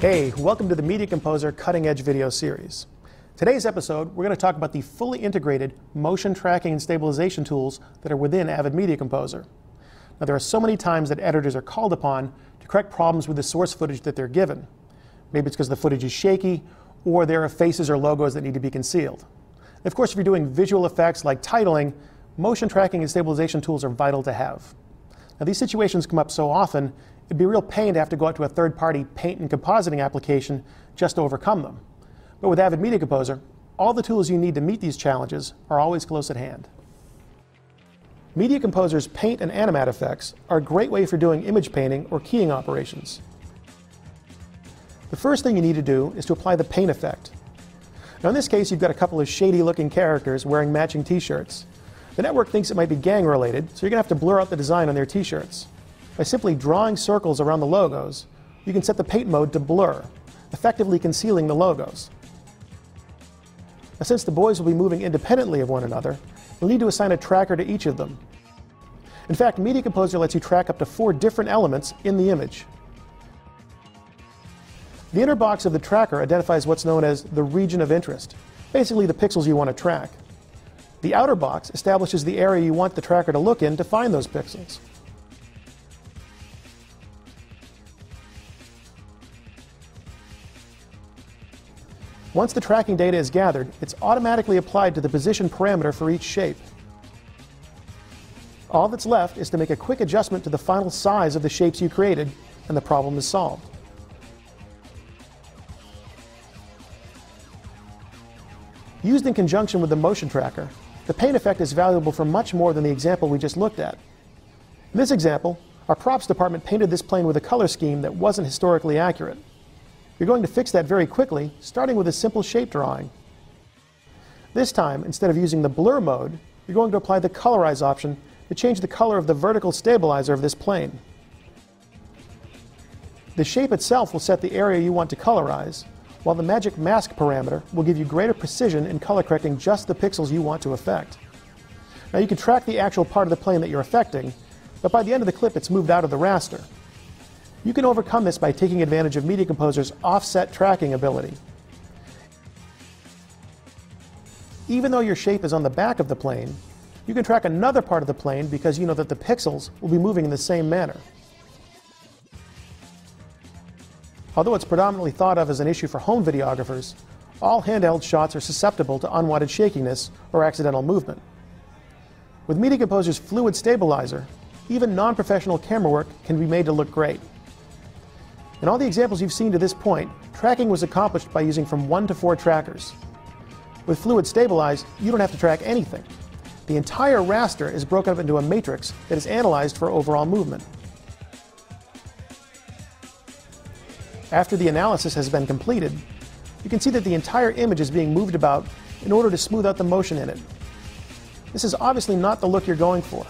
Hey, welcome to the Media Composer Cutting Edge video series. Today's episode, we're going to talk about the fully integrated motion tracking and stabilization tools that are within Avid Media Composer. Now, there are so many times that editors are called upon to correct problems with the source footage that they're given. Maybe it's because the footage is shaky, or there are faces or logos that need to be concealed. And of course, if you're doing visual effects like titling, motion tracking and stabilization tools are vital to have. Now, these situations come up so often, it'd be a real pain to have to go out to a third-party paint and compositing application just to overcome them. But with Avid Media Composer, all the tools you need to meet these challenges are always close at hand. Media Composer's paint and animat effects are a great way for doing image painting or keying operations. The first thing you need to do is to apply the paint effect. Now in this case, you've got a couple of shady-looking characters wearing matching t-shirts. The network thinks it might be gang-related, so you're going to have to blur out the design on their t-shirts. By simply drawing circles around the logos, you can set the paint mode to blur, effectively concealing the logos. Now, since the boys will be moving independently of one another, you'll need to assign a tracker to each of them. In fact, Media Composer lets you track up to 4 different elements in the image. The inner box of the tracker identifies what's known as the region of interest, basically the pixels you want to track. The outer box establishes the area you want the tracker to look in to find those pixels. Once the tracking data is gathered, it's automatically applied to the position parameter for each shape. All that's left is to make a quick adjustment to the final size of the shapes you created, and the problem is solved. Used in conjunction with the motion tracker, the paint effect is valuable for much more than the example we just looked at. In this example, our props department painted this plane with a color scheme that wasn't historically accurate. You're going to fix that very quickly, starting with a simple shape drawing. This time, instead of using the blur mode, you're going to apply the colorize option to change the color of the vertical stabilizer of this plane. The shape itself will set the area you want to colorize, while the magic mask parameter will give you greater precision in color correcting just the pixels you want to affect. Now you can track the actual part of the plane that you're affecting, but by the end of the clip it's moved out of the raster. You can overcome this by taking advantage of Media Composer's offset tracking ability. Even though your shape is on the back of the plane, you can track another part of the plane because you know that the pixels will be moving in the same manner. Although it's predominantly thought of as an issue for home videographers, all handheld shots are susceptible to unwanted shakiness or accidental movement. With Media Composer's fluid stabilizer, even non-professional camera work can be made to look great. In all the examples you've seen to this point, tracking was accomplished by using from 1 to 4 trackers. With Fluid Stabilize, you don't have to track anything. The entire raster is broken up into a matrix that is analyzed for overall movement. After the analysis has been completed, you can see that the entire image is being moved about in order to smooth out the motion in it. This is obviously not the look you're going for.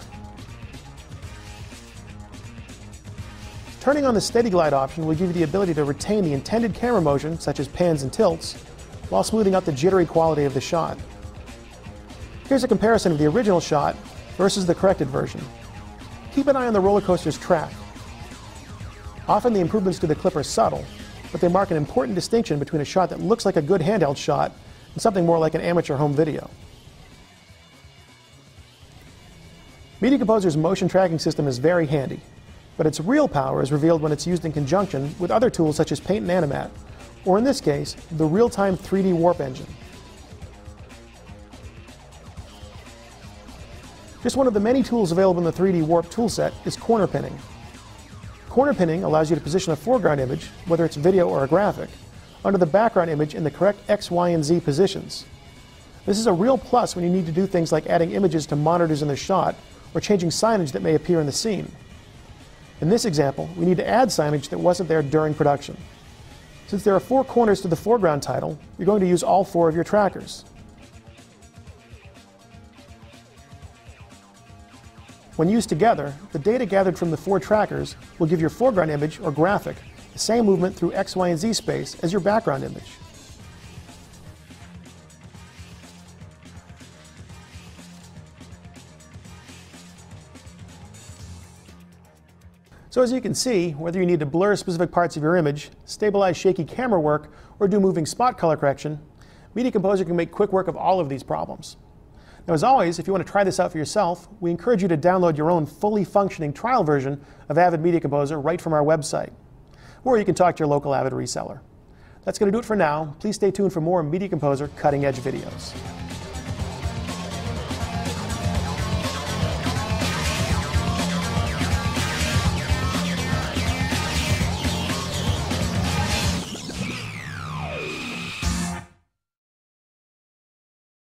Turning on the Steady Glide option will give you the ability to retain the intended camera motion, such as pans and tilts, while smoothing out the jittery quality of the shot. Here's a comparison of the original shot versus the corrected version. Keep an eye on the roller coaster's track. Often the improvements to the clip are subtle, but they mark an important distinction between a shot that looks like a good handheld shot and something more like an amateur home video. Media Composer's motion tracking system is very handy, but its real power is revealed when it's used in conjunction with other tools such as Paint and Animat, or in this case, the real-time 3D warp engine. Just one of the many tools available in the 3D warp toolset is corner pinning. Corner pinning allows you to position a foreground image, whether it's video or a graphic, under the background image in the correct X, Y, and Z positions. This is a real plus when you need to do things like adding images to monitors in the shot or changing signage that may appear in the scene. In this example, we need to add signage that wasn't there during production. Since there are 4 corners to the foreground title, you're going to use all 4 of your trackers. When used together, the data gathered from the 4 trackers will give your foreground image or graphic the same movement through X, Y, and Z space as your background image. So as you can see, whether you need to blur specific parts of your image, stabilize shaky camera work, or do moving spot color correction, Media Composer can make quick work of all of these problems. Now, as always, if you want to try this out for yourself, we encourage you to download your own fully functioning trial version of Avid Media Composer right from our website. Or you can talk to your local Avid reseller. That's going to do it for now. Please stay tuned for more Media Composer cutting-edge videos.